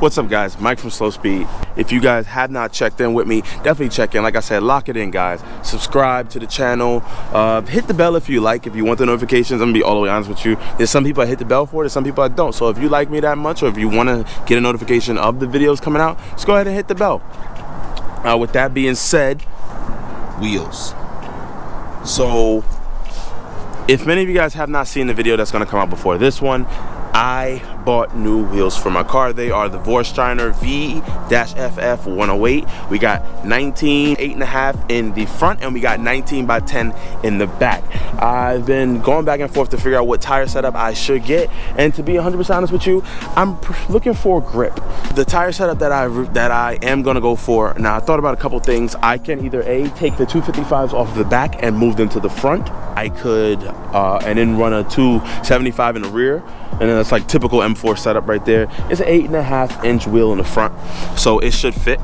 What's up, guys? Mike from Slow Speed. If you guys have not checked in with me, definitely check in. Like I said, lock it in, guys. Subscribe to the channel. Hit the bell if you like. If you want the notifications, I'm gonna be all the way honest with you. There's some people I hit the bell for, there's some people I don't. So if you like me that much, or if you want to get a notification of the videos coming out, just go ahead and hit the bell. With that being said, wheels. So if many of you guys have not seen the video that's gonna come out before this one, I bought new wheels for my car. They are the Vorsteiner V-FF 108. We got 19 8.5 in the front, and we got 19 by 10 in the back. I've been going back and forth to figure out what tire setup I should get, and to be 100% honest with you, I'm looking for grip. The tire setup that I am gonna go for, now I thought about a couple things. I can either take the 255s off the back and move them to the front. I could and then run a 275 in the rear, and then that's like typical M4 setup right there. It's an 8.5-inch wheel in the front, so it should fit.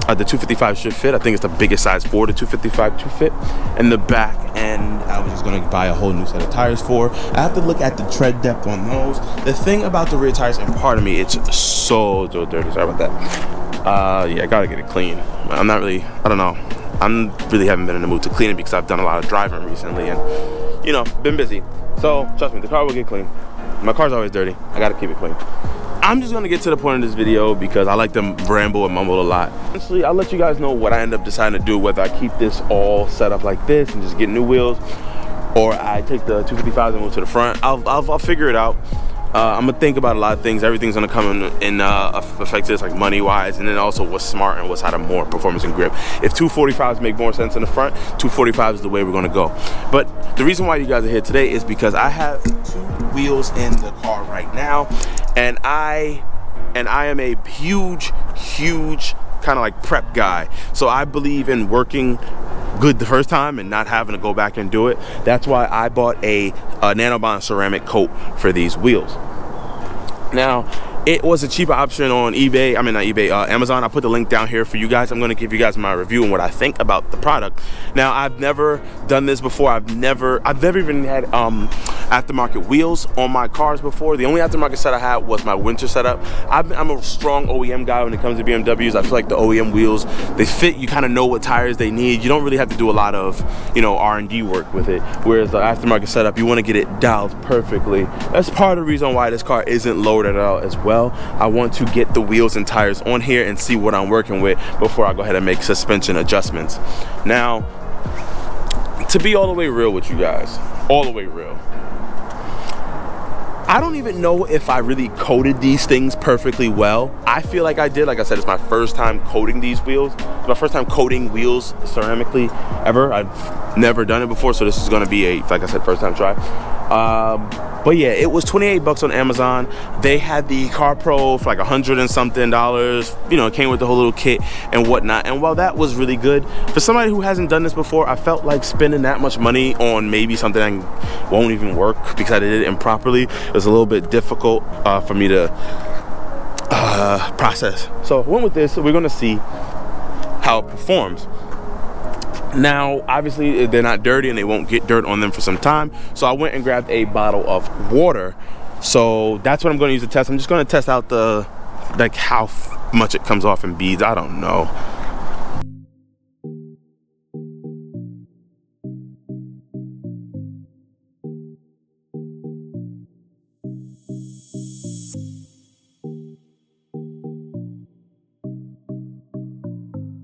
The 255 should fit. I think it's the biggest size for the 255 to fit in the back, and I was just gonna buy a whole new set of tires for. I have to look at the tread depth on those. The thing about the rear tires, and pardon me, it's so dirty. Sorry about that. Yeah, I gotta get it clean. I don't know. I'm really haven't been in the mood to clean it because I've done a lot of driving recently, and you know, been busy. So trust me, the car will get clean. My car's always dirty. I gotta keep it clean. I'm just gonna get to the point of this video because I like to ramble and mumble a lot. Honestly, I'll let you guys know what I end up deciding to do, whether I keep this all set up like this and just get new wheels, or I take the 255s and move to the front. I'll figure it out. I'm gonna think about a lot of things. Everything's gonna come in affect this, like money wise, and then also what's smart and what's had a more performance and grip. If 245s make more sense in the front, 245 is the way we're gonna go. But the reason why you guys are here today is because I have 2 wheels in the car right now, and I am a huge kind of like prep guy. So I believe in working good the first time and not having to go back and do it. That's why I bought a Nanobond ceramic coat for these wheels. Now, it was a cheaper option on eBay. I mean, not eBay, Amazon. I'll put the link down here for you guys. I'm gonna give you guys my review and what I think about the product. Now, I've never done this before. I've never even had aftermarket wheels on my cars before. The only aftermarket set I had was my winter setup. I'm a strong OEM guy when it comes to BMWs. I feel like the OEM wheels, they fit. You kind of know what tires they need. You don't really have to do a lot of, you know, R&D work with it. Whereas the aftermarket setup, you want to get it dialed perfectly. That's part of the reason why this car isn't lowered at all as well. I want to get the wheels and tires on here and see what I'm working with before I go ahead and make suspension adjustments. Now, to be all the way real with you guys, all the way real, I don't even know if I really coated these things perfectly well. I feel like I did. Like I said, it's my first time coating these wheels. It's my first time coating wheels ceramically ever. I've never done it before, so this is gonna be like I said, first time try. But yeah, it was 28 bucks on Amazon. They had the CarPro for like $100 and something. You know, it came with the whole little kit and whatnot. And while that was really good, for somebody who hasn't done this before, I felt like spending that much money on maybe something that won't even work because I did it improperly. It was a little bit difficult for me to process. So I went with this. So we're gonna see how it performs. Now, obviously, they're not dirty and they won't get dirt on them for some time. So I went and grabbed a bottle of water. So that's what I'm going to use to test. I'm just going to test out like how much it comes off in beads. I don't know.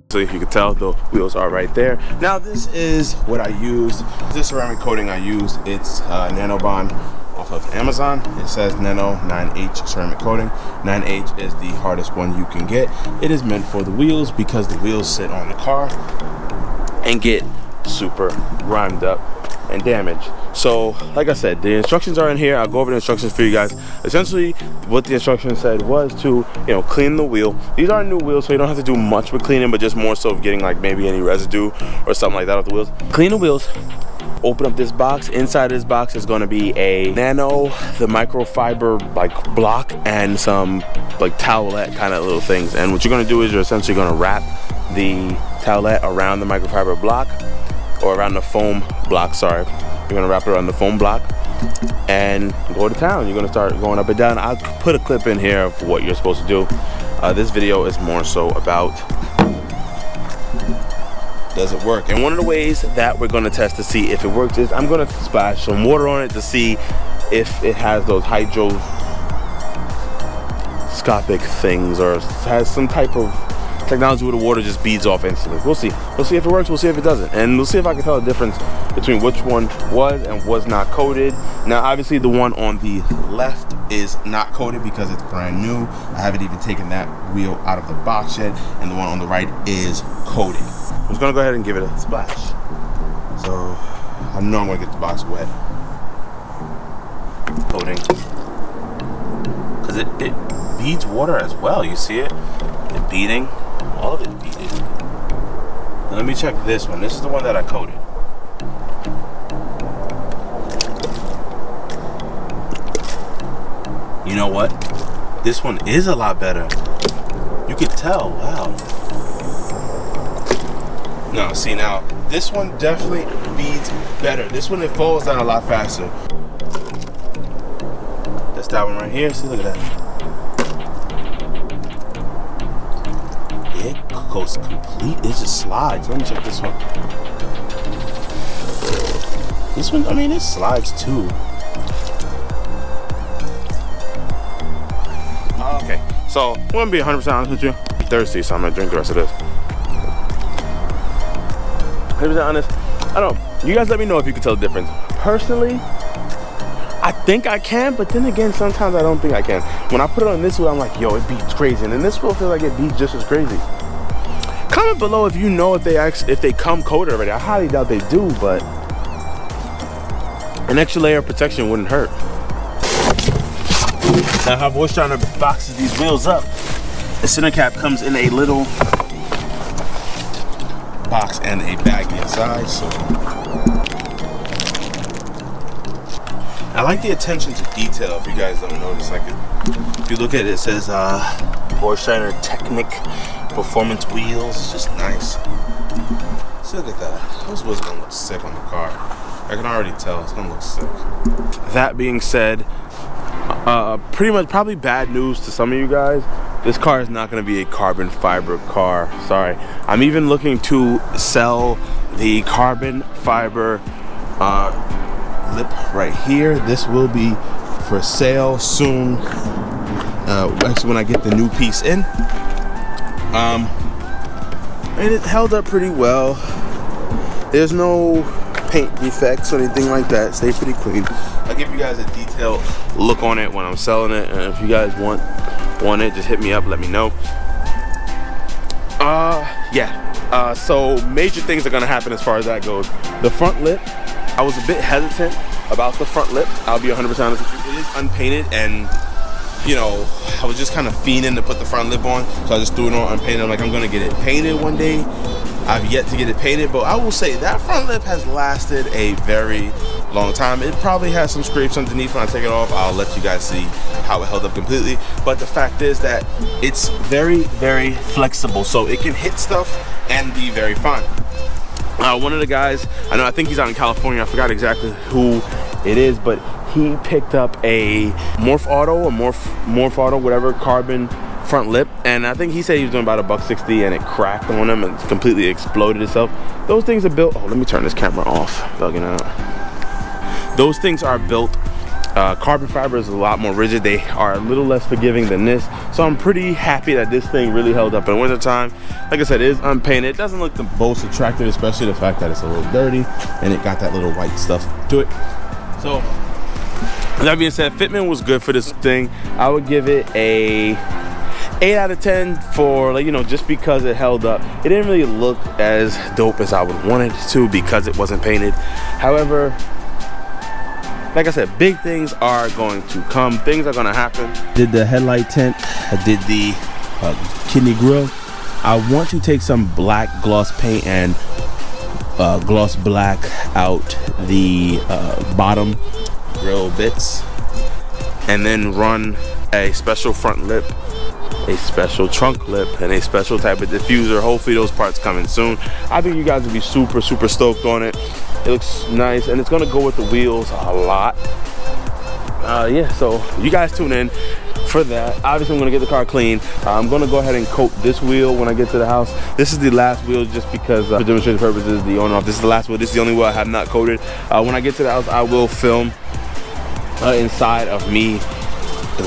So if you can tell, the wheels are right there. Now this is what I used. This ceramic coating I used, it's Nanobond off of Amazon. It says Nano 9H ceramic coating. 9H is the hardest one you can get. It is meant for the wheels because the wheels sit on the car and get super grimed up and damaged. So like I said, the instructions are in here. I'll go over the instructions for you guys. Essentially what the instructions said was to, you know, clean the wheel. These are new wheels, so you don't have to do much with cleaning, but just more so of getting like maybe any residue or something like that off the wheels. Clean the wheels, open up this box. Inside this box is going to be a Nano, the microfiber like block, and some like towelette kind of little things. And what you're going to do is you're essentially going to wrap the towelette around the microfiber block, or around the foam block, sorry. You're gonna wrap it around the foam block and go to town. You're gonna start going up and down. I'll put a clip in here of what you're supposed to do. This video is more so about, does it work? And one of the ways that we're gonna test to see if it works is I'm gonna splash some water on it to see if it has those hydroscopic things or has some type of technology where the water just beads off instantly. We'll see. We'll see if it works, we'll see if it doesn't. And we'll see if I can tell the difference between which one was and was not coated. Now, obviously the one on the left is not coated because it's brand new. I haven't even taken that wheel out of the box yet. And the one on the right is coated. I'm just gonna go ahead and give it a splash. So, I know I'm gonna get the box wet. Coating. Because it beads water as well, you see it? It beading. All of it beaded. Now let me check this one. This is the one that I coated. You know what? This one is a lot better. You could tell. Wow. No, see now, this one definitely beads better. This one, it falls down a lot faster. That's that one right here. See, look at that. It goes complete. It just slides. Let me check this one. This one, I mean, it slides too. Okay, so I'm gonna be 100% honest with you. I'm thirsty, so I'm gonna drink the rest of this. 100% honest. I don't know. You guys let me know if you can tell the difference. Personally, I think I can, but then again, sometimes I don't think I can. When I put it on this wheel, I'm like, yo, it beats crazy. And then this wheel feels like it beats just as crazy. Comment below if you know if they come coated already. I highly doubt they do, but an extra layer of protection wouldn't hurt. Now, how boys trying to box these wheels up, the center cap comes in a little box and a bag inside, so I like the attention to detail. If you guys don't notice, like if you look at it, it says Borshiner Technic Performance Wheels. It's just nice. So look at that. Those wheels are gonna look sick on the car. I can already tell it's gonna look sick. That being said, pretty much probably bad news to some of you guys. This car is not gonna be a carbon fiber car. Sorry. I'm even looking to sell the carbon fiber lip right here. This will be for sale soon. Actually, when I get the new piece in. And it held up pretty well. There's no paint defects or anything like that. It stays pretty clean. I'll give you guys a detailed look on it when I'm selling it, and if you guys want it, just hit me up, let me know. So major things are gonna happen as far as that goes. The front lip, I was a bit hesitant about the front lip. I'll be 100% honest with you. It is unpainted, and you know, I was just kind of fiending to put the front lip on, so I just threw it on unpainted. I'm like, I'm gonna get it painted one day. I've yet to get it painted, but I will say that front lip has lasted a very long time. It probably has some scrapes underneath. When I take it off, I'll let you guys see how it held up completely. But the fact is that it's very, very flexible, so it can hit stuff and be very fine. One of the guys, I think he's out in California, I forgot exactly who it is, but he picked up a Morph Auto, whatever, carbon front lip, and I think he said he was doing about $160 and it cracked on him and completely exploded itself. Those things are built, oh, let me turn this camera off, bugging out. Those things are built, carbon fiber is a lot more rigid. They are a little less forgiving than this, so I'm pretty happy that this thing really held up in winter time. Like I said, it is unpainted. It doesn't look the most attractive, especially the fact that it's a little dirty and it got that little white stuff to it. So that being said, fitment was good for this thing. I would give it a 8 out of 10 for, like, you know, just because it held up. It didn't really look as dope as I would want it to because it wasn't painted. However, like I said, big things are going to come. Things are going to happen. Did the headlight tint. I did the kidney grille. I want to take some black gloss paint and gloss black out the bottom grill bits, and then run a special front lip, a special trunk lip, and a special type of diffuser. Hopefully those parts coming soon. I think you guys will be super stoked on it. It looks nice, and it's gonna go with the wheels a lot. Yeah, so you guys tune in for that. Obviously, I'm gonna get the car clean. I'm gonna go ahead and coat this wheel when I get to the house. This is the last wheel just because for demonstration purposes, the owner off. This is the last wheel. This is the only wheel I have not coated. When I get to the house, I will film inside of me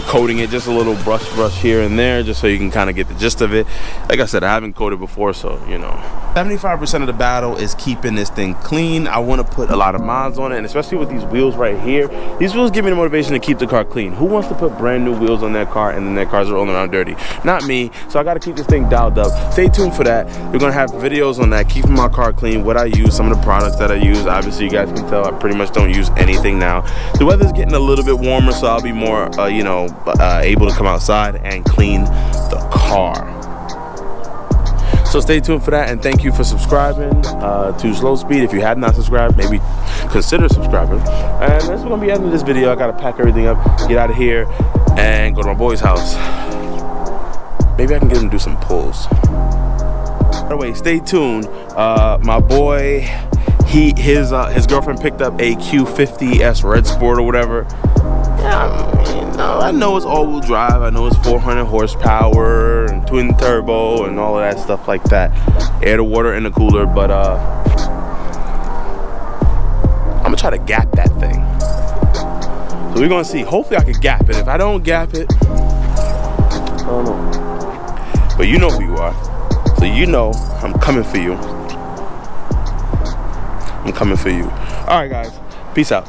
coating it, just a little brush here and there, just so you can kind of get the gist of it. Like I said, I haven't coated before, so you know. 75% of the battle is keeping this thing clean. I want to put a lot of mods on it, and especially with these wheels right here. These wheels give me the motivation to keep the car clean. Who wants to put brand new wheels on their car and then their cars are rolling around dirty? Not me. So I got to keep this thing dialed up. Stay tuned for that. We're gonna have videos on that, keeping my car clean, what I use, some of the products that I use. Obviously, you guys can tell I pretty much don't use anything now. The weather's getting a little bit warmer, so I'll be more, you know, able to come outside and clean the car. So stay tuned for that, and thank you for subscribing to Slow Speed. If you have not subscribed, maybe consider subscribing. And that's gonna be the end of this video. I gotta pack everything up, get out of here, and go to my boy's house. Maybe I can get him to do some pulls. By the way, stay tuned. My boy, his girlfriend picked up a Q50S Red Sport or whatever. Yeah, I know it's all-wheel drive. I know it's 400 horsepower and twin turbo and all of that stuff like that. Air to water in the cooler, but I'm gonna try to gap that thing. So we're gonna see. Hopefully I can gap it. If I don't gap it, I don't know. But you know who you are. So you know I'm coming for you. I'm coming for you. All right, guys. Peace out.